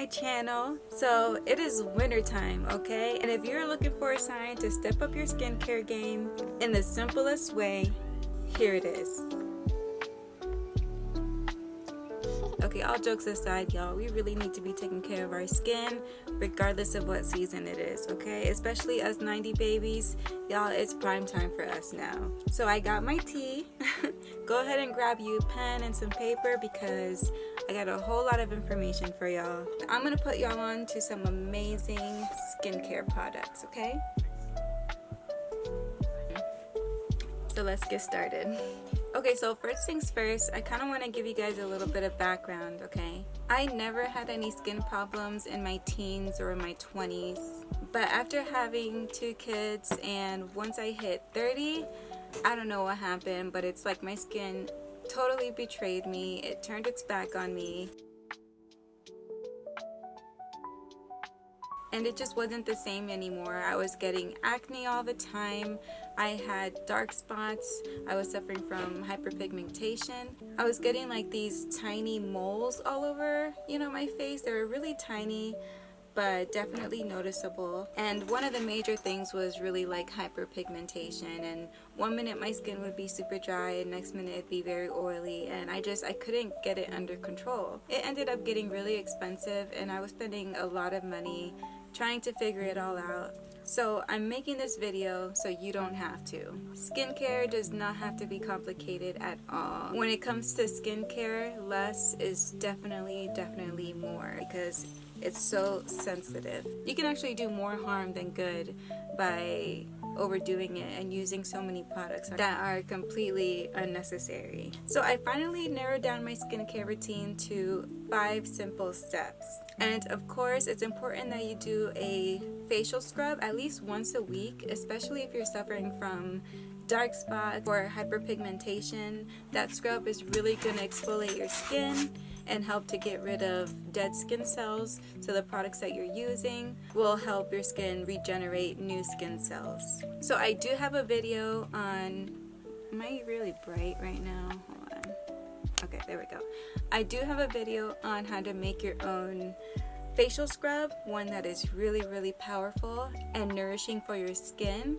my channel. So it is winter time, okay? And if you're looking for a sign to step up your skincare game in the simplest way, here it is. Okay, all jokes aside, y'all, we really need to be taking care of our skin regardless of what season it is, okay? Especially us 90 babies, y'all, it's prime time for us now. So I got my tea. Go ahead and grab you a pen and some paper because I got a whole lot of information for y'all. I'm gonna put y'all on to some amazing skincare products, okay? So let's get started. Okay, so first things first, I kind of want to give you guys a little bit of background, okay? I never had any skin problems in my teens or in my 20s, but after having 2 kids and once I hit 30, I don't know what happened, but it's like my skin totally betrayed me. It turned its back on me. And it just wasn't the same anymore. I was getting acne all the time. I had dark spots. I was suffering from hyperpigmentation. I was getting like these tiny moles all over, my face. They were really tiny, but definitely noticeable. And one of the major things was really like hyperpigmentation. And one minute my skin would be super dry and next minute it'd be very oily, and I couldn't get it under control. It ended up getting really expensive and I was spending a lot of money trying to figure it all out. So I'm making this video so you don't have to. Skincare does not have to be complicated at all. When it comes to skincare, less is definitely more because it's so sensitive. You can actually do more harm than good by overdoing it and using so many products that are completely unnecessary. So I finally narrowed down my skincare routine to 5 simple steps. And of course, it's important that you do a facial scrub at least once a week, especially if you're suffering from dark spots or hyperpigmentation. That scrub is really going to exfoliate your skin and help to get rid of dead skin cells, so the products that you're using will help your skin regenerate new skin cells. So I do have a video on, am I really bright right now? Hold on. Okay, there we go. I do have a video on how to make your own facial scrub, one that is really powerful and nourishing for your skin.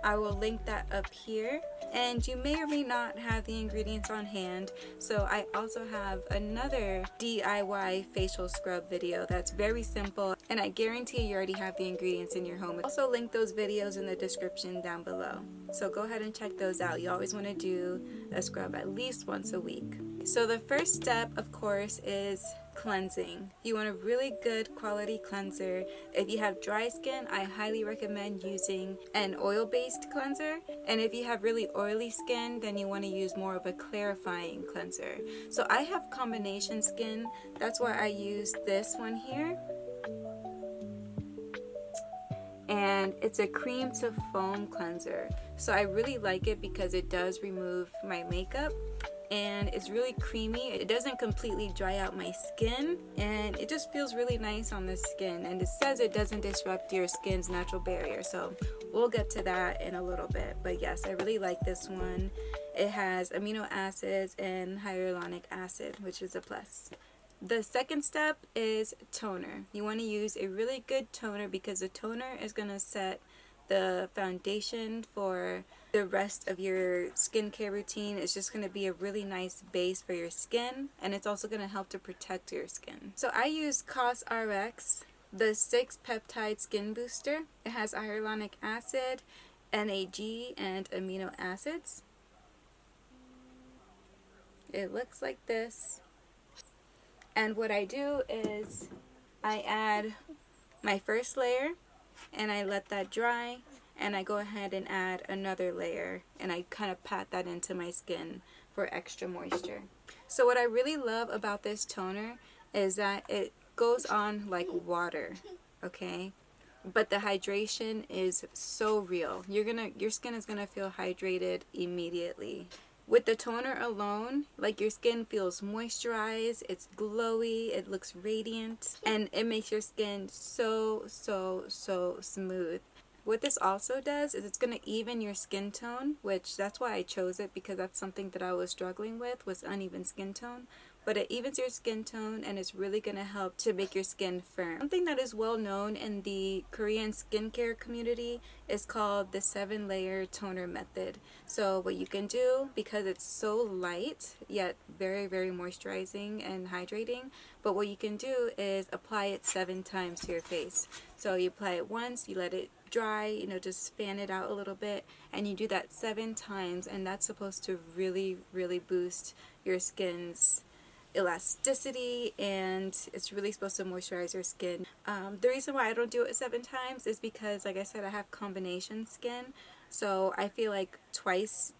I will link that up here, and you may or may not have the ingredients on hand, so I also have another DIY facial scrub video that's very simple, and I guarantee you already have the ingredients in your home. I'll also link those videos in the description down below, so go ahead and check those out. You always want to do a scrub at least once a week. So the first step, of course, is cleansing. You want a really good quality cleanser. If you have dry skin, I highly recommend using an oil-based cleanser, and if you have really oily skin, then you want to use more of a clarifying cleanser. So I have combination skin, that's why I use this one here, and it's a cream to foam cleanser. So I really like it because it does remove my makeup and it's really creamy. It doesn't completely dry out my skin, and it just feels really nice on the skin, and it says it doesn't disrupt your skin's natural barrier, so we'll get to that in a little bit. But yes, I really like this one. It has amino acids and hyaluronic acid, which is a plus. The second step is toner. You want to use a really good toner because the toner is going to set the foundation for the rest of your skincare routine. It's just going to be a really nice base for your skin, and it's also going to help to protect your skin. So I use Cosrx, the 6 peptide skin booster. It has hyaluronic acid, NAG, and amino acids. It looks like this. And what I do is I add my first layer and I let that dry, and I go ahead and add another layer, and I kind of pat that into my skin for extra moisture. So what I really love about this toner is that it goes on like water, okay? But the hydration is so real. Your skin is gonna feel hydrated immediately. With the toner alone, like, your skin feels moisturized, it's glowy, it looks radiant, and it makes your skin so smooth. What this also does is it's going to even your skin tone, which that's why I chose it, because that's something that I was struggling with, was uneven skin tone. but it evens your skin tone and it's really going to help to make your skin firm. Something that is well known in the Korean skincare community is called the 7-layer toner method. So what you can do, because it's so light yet very, very moisturizing and hydrating, but what you can do is apply it 7 times to your face. So you apply it once, you let it dry, you know, just fan it out a little bit, and you do that 7 times, and that's supposed to really, really boost your skin's elasticity, and it's really supposed to moisturize your skin. The reason why I don't do it 7 times is because, like I said, I have combination skin, so I feel like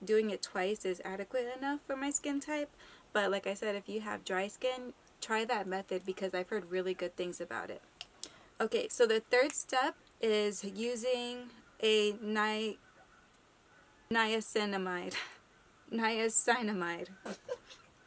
doing it twice is adequate enough for my skin type. But like I said, if you have dry skin, try that method because I've heard really good things about it. Okay, so the third step is using a niacinamide. Niacinamide.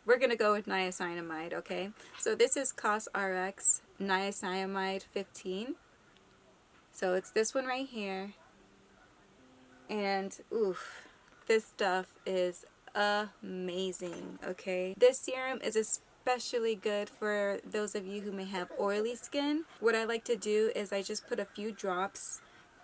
We're going to go with niacinamide, okay? So this is Cosrx Niacinamide 15. So it's this one right here. And oof, this stuff is amazing, okay? This serum is especially good for those of you who may have oily skin. What I like to do is I just put a few drops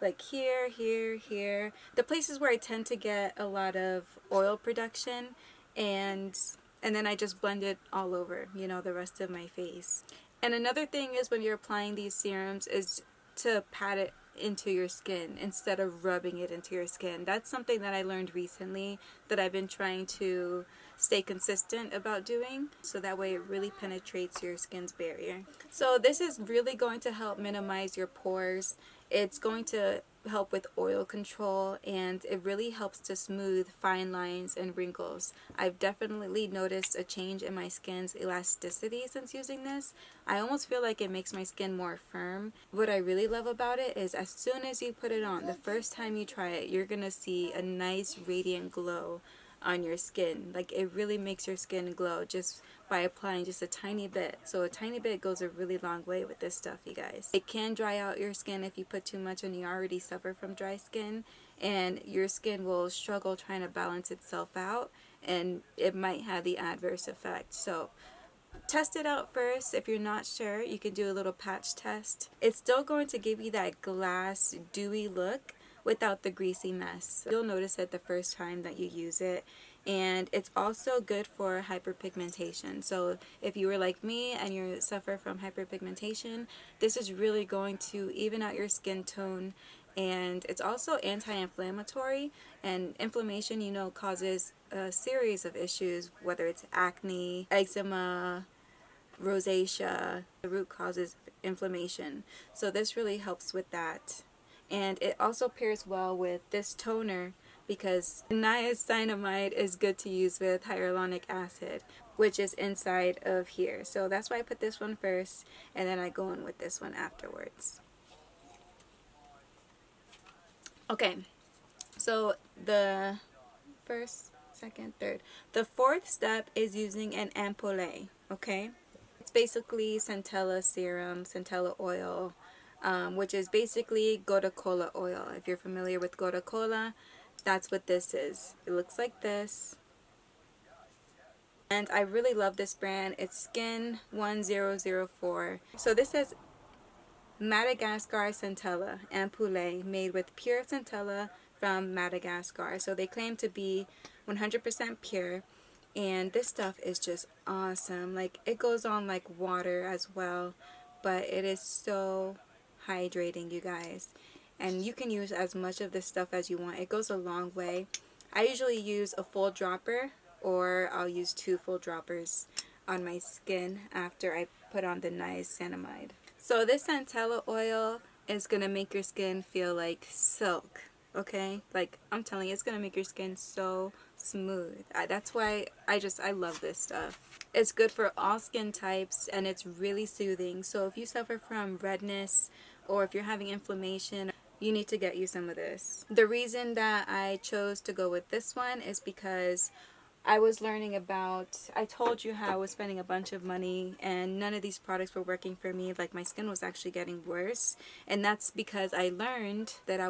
like here, here, here. The places where I tend to get a lot of oil production, and then I just blend it all over, you know, the rest of my face. And another thing is when you're applying these serums is to pat it into your skin instead of rubbing it into your skin. That's something that I learned recently that I've been trying to stay consistent about doing, so that way it really penetrates your skin's barrier. So this is really going to help minimize your pores. It's going to help with oil control, and it really helps to smooth fine lines and wrinkles. I've definitely noticed a change in my skin's elasticity since using this. I almost feel like it makes my skin more firm. What I really love about it is as soon as you put it on, the first time you try it, you're gonna see a nice radiant glow on your skin. Like, it really makes your skin glow just by applying just a tiny bit. So a tiny bit goes a really long way with this stuff, you guys. It can dry out your skin if you put too much and you already suffer from dry skin, and your skin will struggle trying to balance itself out, and it might have the adverse effect. So test it out first. If you're not sure, you can do a little patch test. It's still going to give you that glass dewy look without the greasy mess. You'll notice it the first time that you use it. And it's also good for hyperpigmentation. So if you were like me and you suffer from hyperpigmentation, this is really going to even out your skin tone. And it's also anti-inflammatory, and inflammation, you know, causes a series of issues, whether it's acne, eczema, rosacea. The root causes inflammation. So this really helps with that. And it also pairs well with this toner because niacinamide is good to use with hyaluronic acid, which is inside of here. So that's why I put this one first, and then I go in with this one afterwards. Okay, so the first, second, third. The fourth step is using an ampoule, okay? It's basically centella serum, centella oil, which is basically gotu kola oil. If you're familiar with gotu kola, that's what this is. It looks like this. And I really love this brand. It's Skin 1004. So this says Madagascar centella ampoule made with pure centella from Madagascar. So they claim to be 100% pure, and this stuff is just awesome. Like, it goes on like water as well, but it is so hydrating, you guys. And you can use as much of this stuff as you want. It goes a long way. I usually use a full dropper, or I'll use 2 full droppers on my skin after I put on the niacinamide. So this centella oil is going to make your skin feel like silk, okay? Like, I'm telling you, it's going to make your skin so smooth. That's why I love this stuff. It's good for all skin types, and it's really soothing. So if you suffer from redness, or if you're having inflammation, you need to get you some of this. The reason that I chose to go with this one is because I was learning about, I told you how I was spending a bunch of money and none of these products were working for me. Like my skin was actually getting worse. And that's because I learned that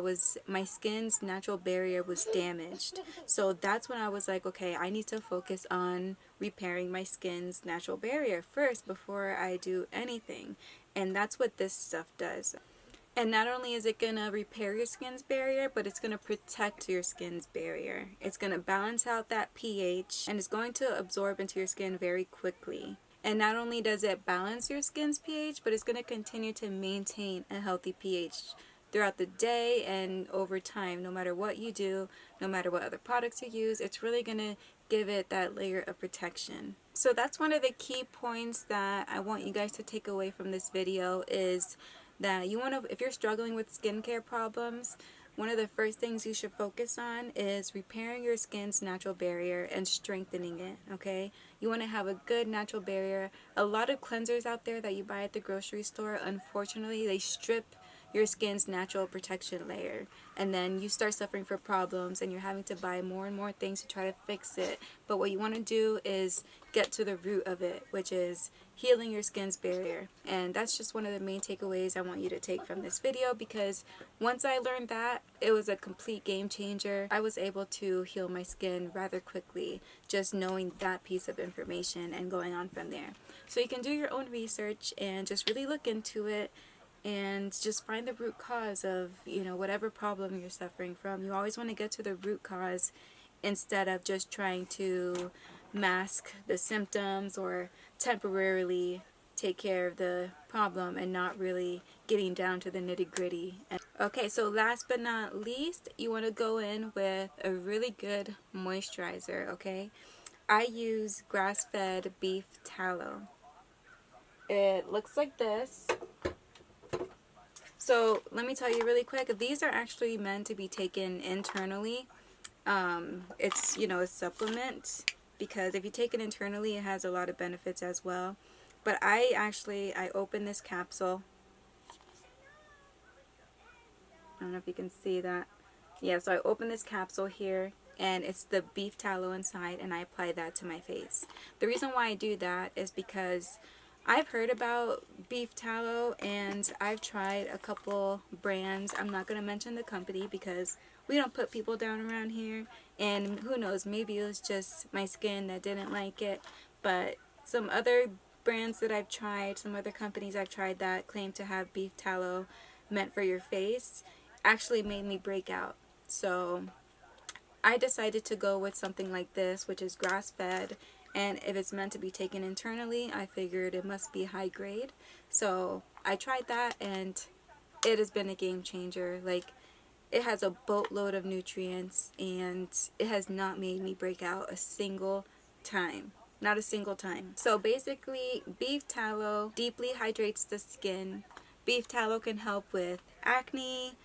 my skin's natural barrier was damaged. So that's when I was like, okay, I need to focus on repairing my skin's natural barrier first before I do anything. And that's what this stuff does. And not only is it going to repair your skin's barrier, but it's going to protect your skin's barrier. It's going to balance out that pH and it's going to absorb into your skin very quickly. And not only does it balance your skin's pH, but it's going to continue to maintain a healthy pH throughout the day and over time. No matter what you do, no matter what other products you use, it's really going to give it that layer of protection. So that's one of the key points that I want you guys to take away from this video is that if you're struggling with skincare problems, one of the first things you should focus on is repairing your skin's natural barrier and strengthening it, okay? You want to have a good natural barrier. A lot of cleansers out there that you buy at the grocery store, unfortunately, they strip your skin's natural protection layer, and then you start suffering for problems and you're having to buy more and more things to try to fix it. But what you want to do is get to the root of it, which is healing your skin's barrier. And that's just one of the main takeaways I want you to take from this video, because once I learned that, it was a complete game changer. I was able to heal my skin rather quickly just knowing that piece of information and going on from there. So you can do your own research and just really look into it and just find the root cause of, whatever problem you're suffering from. You always want to get to the root cause instead of just trying to mask the symptoms or temporarily take care of the problem and not really getting down to the nitty-gritty. Okay, so last but not least, you want to go in with a really good moisturizer, okay? I use grass-fed beef tallow. It looks like this. So let me tell you really quick, these are actually meant to be taken internally. It's, a supplement, because if you take it internally, it has a lot of benefits as well. But I open this capsule. I don't know if you can see that. Yeah, so I open this capsule here, and it's the beef tallow inside, and I apply that to my face. The reason why I do that is because I've heard about beef tallow and I've tried a couple brands. I'm not going to mention the company because we don't put people down around here, and who knows, maybe it was just my skin that didn't like it. But some other brands that I've tried, some other companies I've tried that claim to have beef tallow meant for your face actually made me break out. So I decided to go with something like this, which is grass-fed, and if it's meant to be taken internally, I figured it must be high grade. So I tried that, and it has been a game changer. Like, it has a boatload of nutrients, and it has not made me break out a single time. Not a single time. So basically, beef tallow deeply hydrates the skin. Beef tallow can help with acne,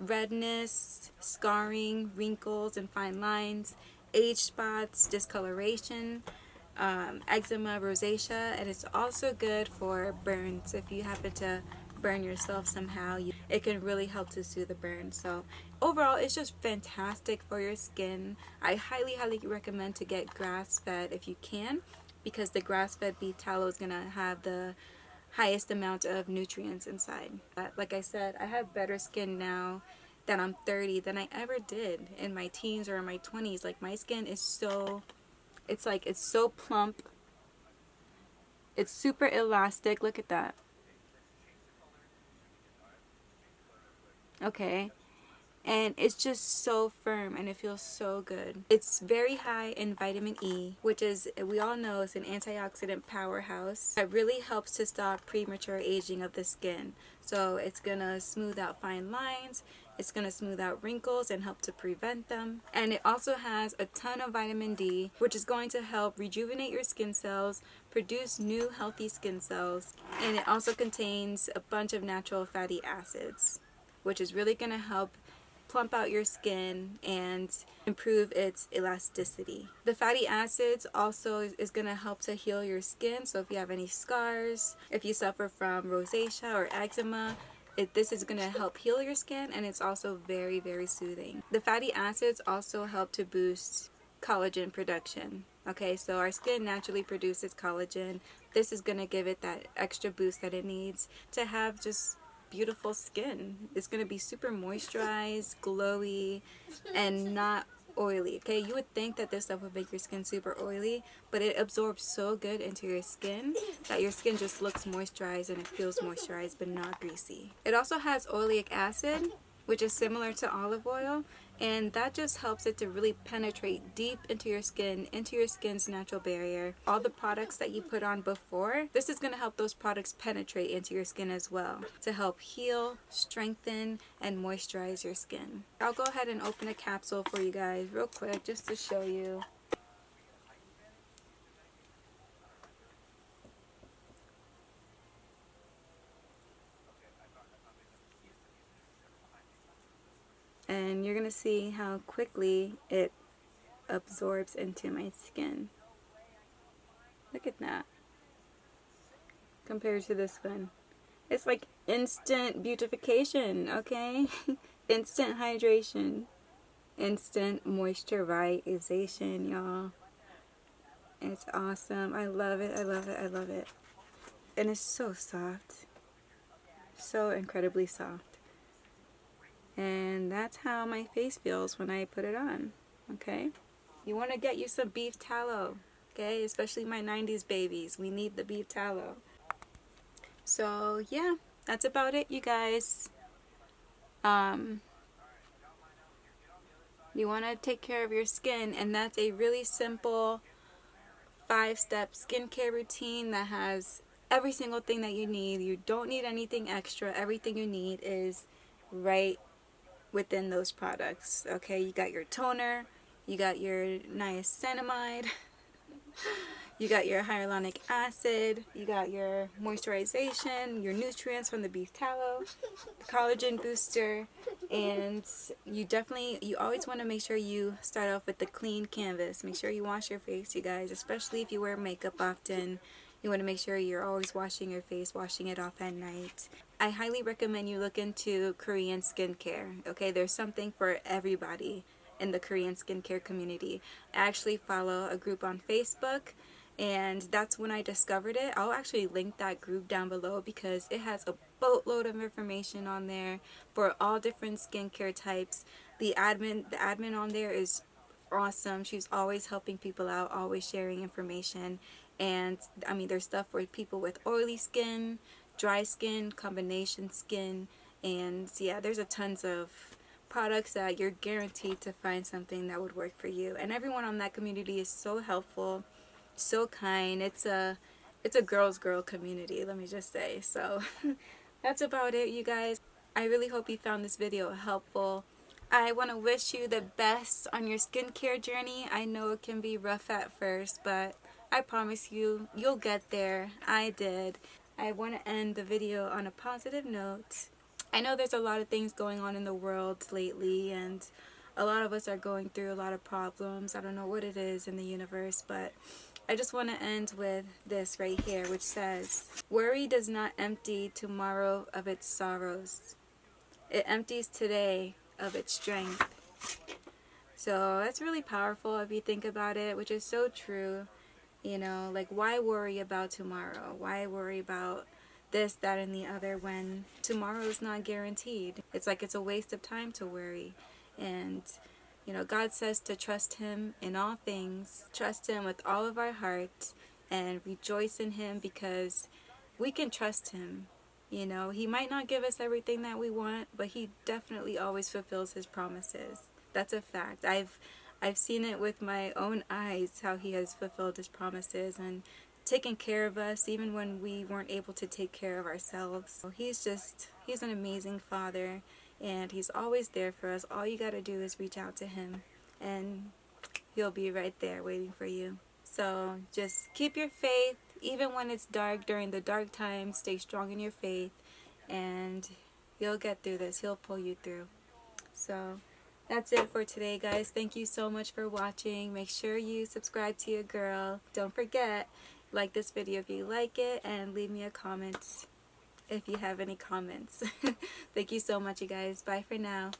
redness, scarring, wrinkles and fine lines, age spots, discoloration, eczema, rosacea, and it's also good for burns. If you happen to burn yourself somehow, it can really help to soothe the burn. So overall, it's just fantastic for your skin. I highly recommend to get grass-fed if you can, because the grass-fed beef tallow is going to have the highest amount of nutrients inside. Like I said, I have better skin now that I'm 30 than I ever did in my teens or in my 20s. Like, my skin is it's so plump. It's super elastic. Look at that. Okay. And it's just so firm and it feels so good. It's very high in vitamin E, which is, we all know, is an antioxidant powerhouse that really helps to stop premature aging of the skin. So it's gonna smooth out fine lines, it's gonna smooth out wrinkles and help to prevent them. And it also has a ton of vitamin D, which is going to help rejuvenate your skin cells, produce new healthy skin cells. And it also contains a bunch of natural fatty acids, which is really gonna help plump out your skin and improve its elasticity. The fatty acids also is going to help to heal your skin. So if you have any scars, if you suffer from rosacea or eczema, this is going to help heal your skin, and it's also very soothing. The fatty acids also help to boost collagen production. Okay, so our skin naturally produces collagen. This is going to give it that extra boost that it needs to have just beautiful skin. It's going to be super moisturized, glowy, and not oily. Okay, you would think that this stuff would make your skin super oily, but it absorbs so good into your skin that your skin just looks moisturized and it feels moisturized but not greasy. It also has oleic acid, which is similar to olive oil, and that just helps it to really penetrate deep into your skin, into your skin's natural barrier. All the products that you put on before, this is going to help those products penetrate into your skin as well to help heal, strengthen, and moisturize your skin. I'll go ahead and open a capsule for you guys real quick just to show you. And you're going to see how quickly it absorbs into my skin. Look at that. Compared to this one. It's like instant beautification, okay? Instant hydration. Instant moisturization, y'all. It's awesome. I love it. I love it. I love it. And it's so soft. So incredibly soft. And that's how my face feels when I put it on, okay? You want to get you some beef tallow, okay? Especially my 90s babies. We need the beef tallow. So, yeah, that's about it, you guys. You want to take care of your skin, and that's a really simple 5-step skincare routine that has every single thing that you need. You don't need anything extra. Everything you need is right within those products, okay? You got your toner, you got your niacinamide, you got your hyaluronic acid, you got your moisturization, your nutrients from the beef tallow, the collagen booster, and you always want to make sure you start off with the clean canvas. Make sure you wash your face, you guys, especially if you wear makeup often. You want to make sure you're always washing your face, washing it off at night. I highly recommend you look into Korean skincare. Okay, there's something for everybody in the Korean skincare community. I actually follow a group on Facebook, and that's when I discovered it. I'll actually link that group down below because it has a boatload of information on there for all different skincare types. The admin on there is awesome. She's always helping people out, always sharing information. And I mean, there's stuff for people with oily skin, dry skin, combination skin, and yeah, there's a tons of products that you're guaranteed to find something that would work for you. And everyone on that community is so helpful, so kind. It's a girl community, let me just say. So that's about it, you guys. I really hope you found this video helpful. I want to wish you the best on your skincare journey. I know it can be rough at first, but I promise you, you'll get there. I did. I want to end the video on a positive note. I know there's a lot of things going on in the world lately, and a lot of us are going through a lot of problems. I don't know what it is in the universe, but I just want to end with this right here, which says, "Worry does not empty tomorrow of its sorrows. It empties today of its strength." So that's really powerful if you think about it, which is so true. You know, like, why worry about tomorrow? Why worry about this, that, and the other when tomorrow is not guaranteed? It's like it's a waste of time to worry. And, you know, God says to trust Him in all things, trust Him with all of our heart, and rejoice in Him because we can trust Him. You know, He might not give us everything that we want, but He definitely always fulfills His promises. That's a fact. I've seen it with my own eyes, how He has fulfilled His promises and taken care of us even when we weren't able to take care of ourselves. He's an amazing Father, and He's always there for us. All you got to do is reach out to Him, and He'll be right there waiting for you. So just keep your faith, even when it's dark. During the dark times, stay strong in your faith, and you'll get through this. He'll pull you through. So that's it for today, guys. Thank you so much for watching. Make sure you subscribe to your girl. Don't forget, like this video if you like it, and leave me a comment if you have any comments. Thank you so much, you guys. Bye for now.